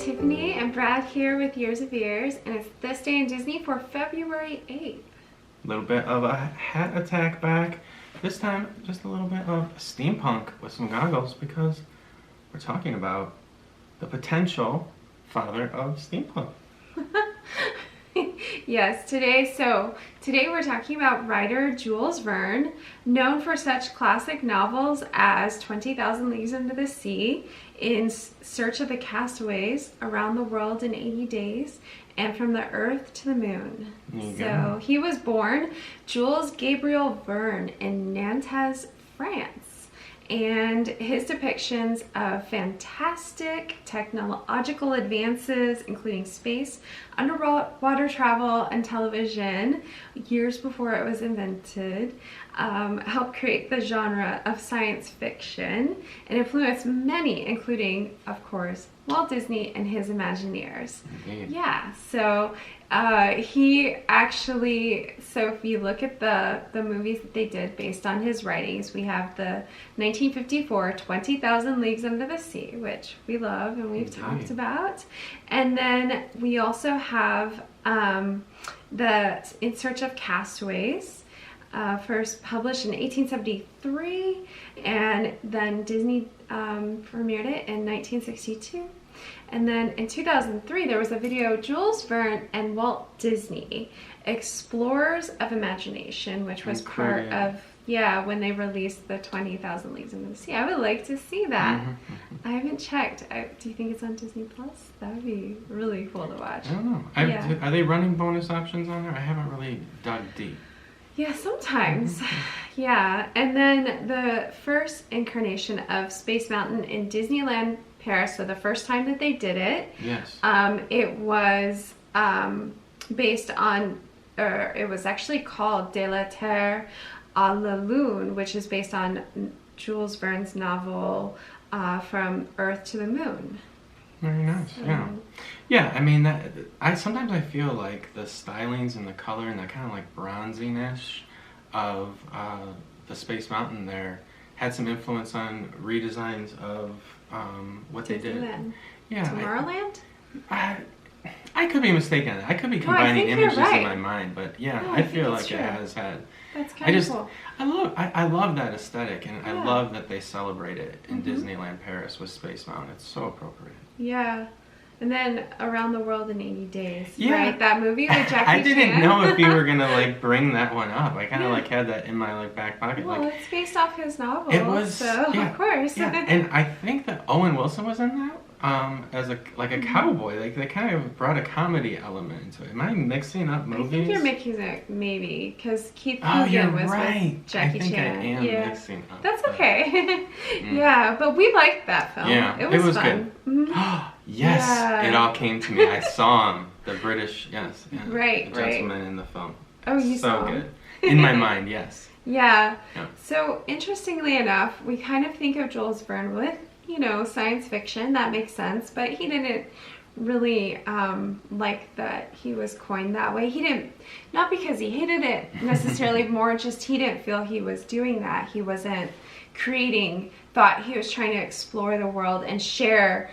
Tiffany and Brad here with Years of Years, and it's This Day in Disney for February 8th. A little bit of a hat attack back. This time, just a little bit of steampunk with some goggles because we're talking about the potential father of steampunk. Yes, today we're talking about writer Jules Verne, known for such classic novels as 20,000 Leagues Under the Sea, In Search of the Castaways, Around the World in 80 Days, and From the Earth to the Moon. So he was born Jules Gabriel Verne in Nantes, France. And his depictions of fantastic technological advances, including space, underwater travel, and television, years before it was invented, helped create the genre of science fiction and influenced many, including, of course, Walt Disney and his Imagineers. Indeed. Yeah, so he actually, so if you look at the movies that they did based on his writings, we have the 1954 20,000 Leagues Under the Sea, which we love and we've talked about. And then we also have the In Search of Castaways, first published in 1873, and then Disney premiered it in 1962. And then in 2003, there was a video, Jules Verne and Walt Disney, Explorers of Imagination, which was part of, when they released the 20,000 Leagues Under the Sea. I would like to see that. I haven't checked. Do you think it's on Disney Plus? That would be really cool to watch. I don't know. Are they running bonus options on there? I haven't really dug deep. Yeah, sometimes. Yeah, and then the first incarnation of Space Mountain in Disneyland Paris, so the first time that they did it. Yes. It was based on, or it was actually called De la Terre à la Lune, which is based on Jules Verne's novel From Earth to the Moon. Very nice. So, yeah. I mean, sometimes I feel like the stylings and the color and that kind of like bronziness of the Space Mountain there had some influence on redesigns of what they did. Yeah. Tomorrowland? I could be mistaken. I could be combining images in my mind, but yeah, I feel like it has had. That's kind of cool. I love that aesthetic, and I love that they celebrate it in Disneyland Paris with Space Mountain. It's so appropriate. Yeah. And then Around the World in 80 Days, right? That movie with Jackie Chan. I didn't know if you were gonna like bring that one up. I kind of like had that in my like back pocket. Well, it's based off his novel. It was, so of course. Yeah, and I think that Owen Wilson was in that as a cowboy. Like they kind of brought a comedy element into it. Am I mixing up movies? I think you're mixing it, maybe, because Keith Coogan was with Jackie Chan. I am mixing up. That's okay. Yeah, but we liked that film. Yeah, it was fun. Good. Yes, it all came to me. I saw him, the British, the gentleman in the film. Oh, you saw him? So good. In my mind, yes. Yeah. So, interestingly enough, we kind of think of Jules Verne with, science fiction. That makes sense. But he didn't really like that he was coined that way. He didn't, not because he hated it necessarily, more just he didn't feel he was doing that. He wasn't thought he was trying to explore the world and share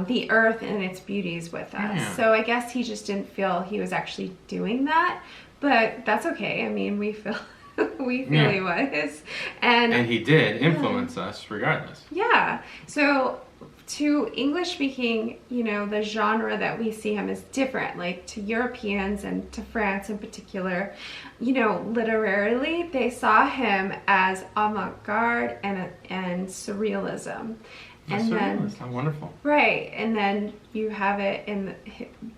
the earth and its beauties with us. Yeah. So I guess he just didn't feel he was actually doing that, but that's okay. I mean, we feel he was. And he did influence us regardless. Yeah. So to English speaking, the genre that we see him is different, like to Europeans and to France in particular. Literarily, they saw him as avant-garde and surrealism. And then, wonderful. Right, and then you have it in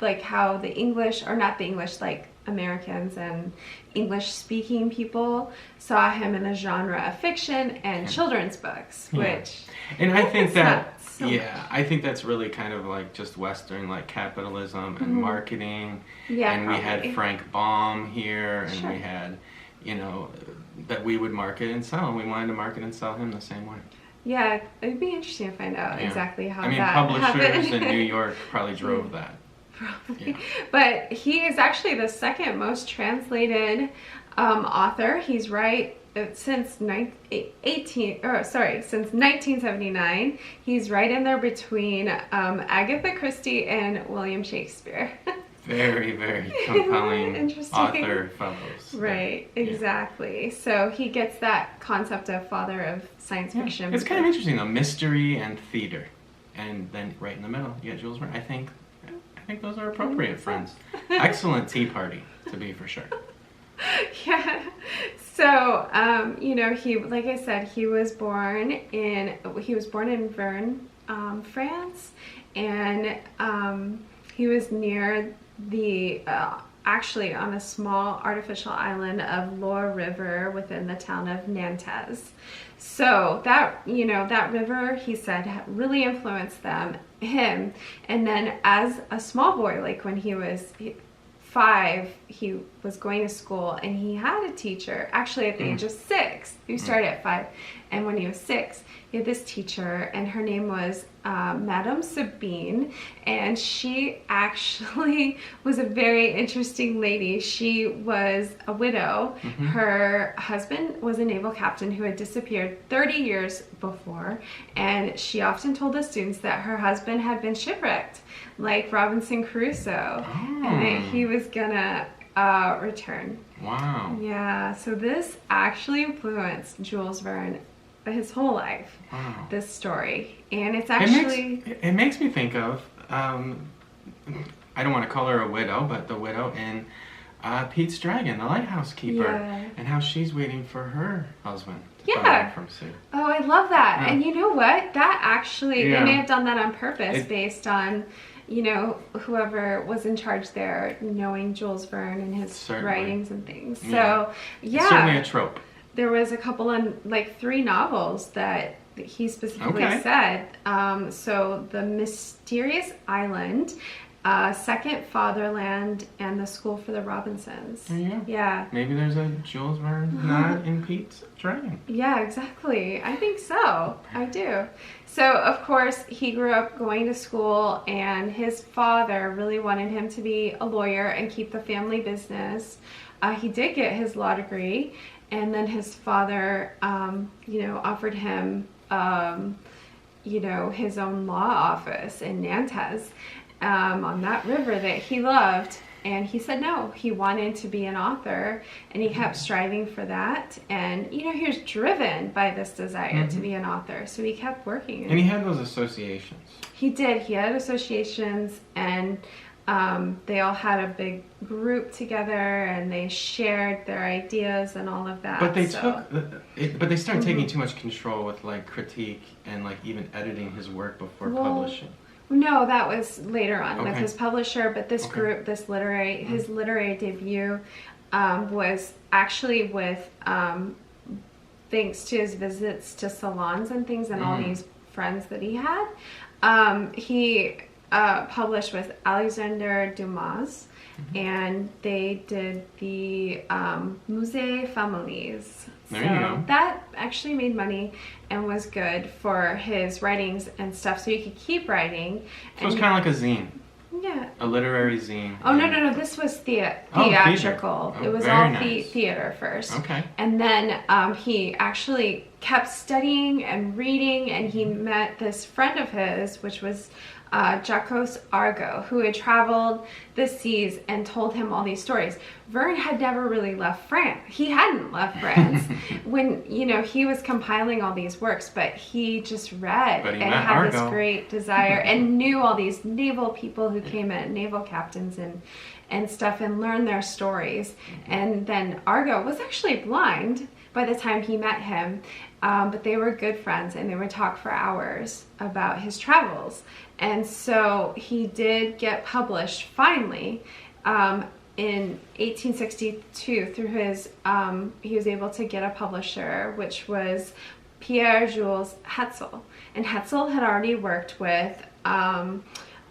like how the English, or not the English, like Americans and English-speaking people saw him in the genre of fiction and children's books, which. And I think that, I think that's really kind of like just Western, like capitalism and marketing. Yeah, and we had Frank Baum here, and we had, that we would market and sell, and we wanted to market and sell him the same way. Yeah, it'd be interesting to find out exactly how that happened. Publishers in New York probably drove that. Probably. Yeah. But he is actually the second most translated author. He's right since 1979. He's right in there between Agatha Christie and William Shakespeare. Very, very compelling author fellows. Right, exactly. Yeah. So he gets that concept of father of science fiction. It's kind of interesting though, mystery and theater, and then right in the middle you get Jules Verne. I think those are appropriate friends. Excellent tea party to be for sure. Yeah. So you know, he, like I said, he was born in Vern, France, and he was near the actually on a small artificial island of Loire River within the town of Nantes. So that, you know, that river, he said, really influenced him. And then as a small boy, like when he was 5, he was going to school, and he had a teacher actually at the age of 6. He started at 5, and when he was 6, he had this teacher, and her name was Madame Sabine, and she actually was a very interesting lady. She was a widow. Her husband was a naval captain who had disappeared 30 years before, and she often told the students that her husband had been shipwrecked, like Robinson Crusoe, and that he was gonna return. Wow. Yeah, so this actually influenced Jules Verne his whole life. Wow. This story, and it's actually it makes me think of I don't want to call her a widow, but the widow in Pete's Dragon, the lighthouse keeper, and how she's waiting for her husband to come back from sea. Oh, I love that. And you know what? That actually they may have done that on purpose, based on, you know, whoever was in charge there, knowing Jules Verne and his writings and things. So it's certainly a trope. There was a couple of, like, 3 novels that he specifically said. So The Mysterious Island, Second Fatherland, and The School for the Robinsons. There you go. Yeah. Maybe there's a Jules Verne nod in Pete's Dragon. Yeah, exactly. I think so. I do. So, of course, he grew up going to school, and his father really wanted him to be a lawyer and keep the family business. He did get his law degree. And then his father, you know, offered him, you know, his own law office in Nantes on that river that he loved. And he said no. He wanted to be an author, and he kept striving for that. And, you know, he was driven by this desire to be an author. So he kept working. And he had those associations. He did. He had associations, and they all had a big group together, and they shared their ideas and all of that. But they but they started taking too much control with, like, critique and, like, even editing his work before publishing. No, that was later on with his publisher. But this group, his literary debut, was actually with thanks to his visits to salons and things, and all these friends that he had. He published with Alexander Dumas, and they did the Musée Families. There you go. That actually made money and was good for his writings and stuff, so he could keep writing. So it was kind of like a zine. Yeah. A literary zine. Oh, no. This was theatrical. It was all theater first. Okay. And then he actually kept studying and reading, and he met this friend of his, which was Jacques Argot, who had traveled the seas and told him all these stories. Verne had never really left France. He hadn't left France when, you know, he was compiling all these works, but he just read and had this great desire and knew all these naval people who came in, naval captains and stuff, and learned their stories. And then Argot was actually blind by the time he met him, but they were good friends, and they would talk for hours about his travels. And so he did get published finally in 1862 through his, he was able to get a publisher, which was Pierre Jules Hetzel. And Hetzel had already worked with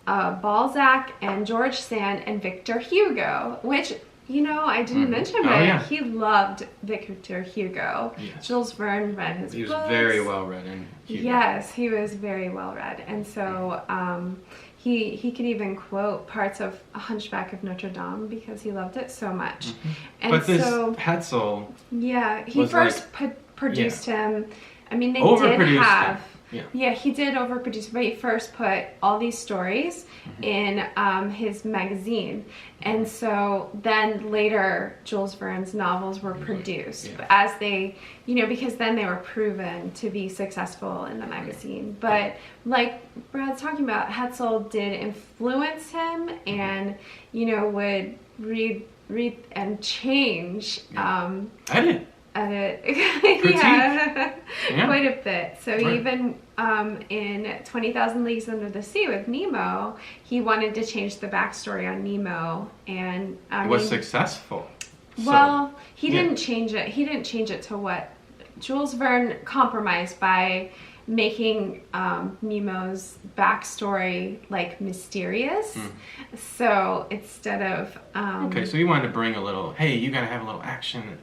Balzac and George Sand and Victor Hugo, which, you know, I didn't mention, but he loved Victor Hugo. Yes. Jules Verne read his books. He was very well read in Hugo. Yes, he was very well read. And so he could even quote parts of A Hunchback of Notre Dame because he loved it so much. Mm-hmm. And but this so, Hetzel, yeah, he first produced him. I mean, they did overproduced have. him. Yeah. Yeah, he did overproduce, but he first put all these stories in his magazine. And so then later, Jules Verne's novels were produced as they, because then they were proven to be successful in the magazine. But like Brad's talking about, Hetzel did influence him and, would read and change. Edit quite a bit. So even in 20,000 Leagues Under the Sea with Nemo, he wanted to change the backstory on Nemo, and was successful. Well, he didn't change it. He didn't change it to what Jules Verne compromised by making Nemo's backstory like mysterious. So instead of okay, so you wanted to bring a little. Hey, you got to have a little action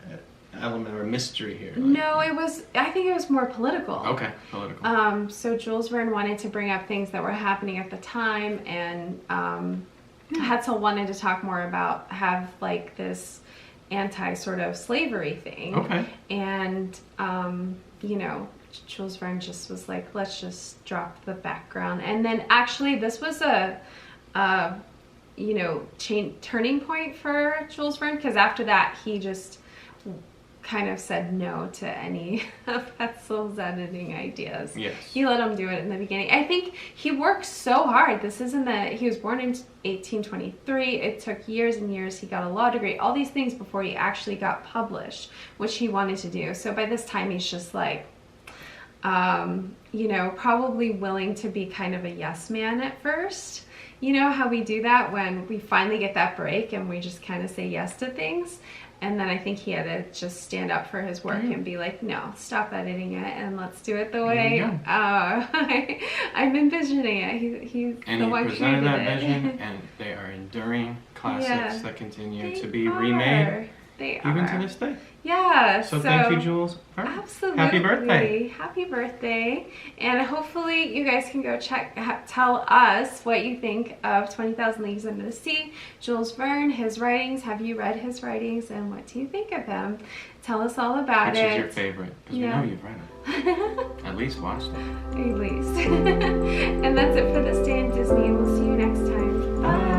element or mystery here. No, I think it was more political. Okay, political. So Jules Verne wanted to bring up things that were happening at the time, and Hetzel wanted to talk more about, have like this anti sort of slavery thing. Okay. And, Jules Verne just was like, let's just drop the background. And then actually this was a turning point for Jules Verne, because after that he just kind of said no to any of Hetzel's editing ideas. Yes. He let him do it in the beginning. I think he worked so hard. He was born in 1823. It took years and years. He got a law degree, all these things before he actually got published, which he wanted to do. So by this time he's just like, probably willing to be kind of a yes man at first. You know how we do that when we finally get that break and we just kind of say yes to things. And then I think he had to just stand up for his work and be like, no, stop editing it and let's do it the way I'm envisioning it. He's and the he one presented that created vision, it. and they are enduring classics that continue to be are. remade They even are. to this day. Yeah. So thank you, Jules. Absolutely. Happy birthday. Happy birthday. And hopefully you guys can go tell us what you think of 20,000 Leagues Under the Sea, Jules Verne, his writings. Have you read his writings and what do you think of him? Tell us all about Which it. is your favorite? Because we know you've read it. At least watched it. At least. And that's it for this day in Disney. We'll see you next time. Bye.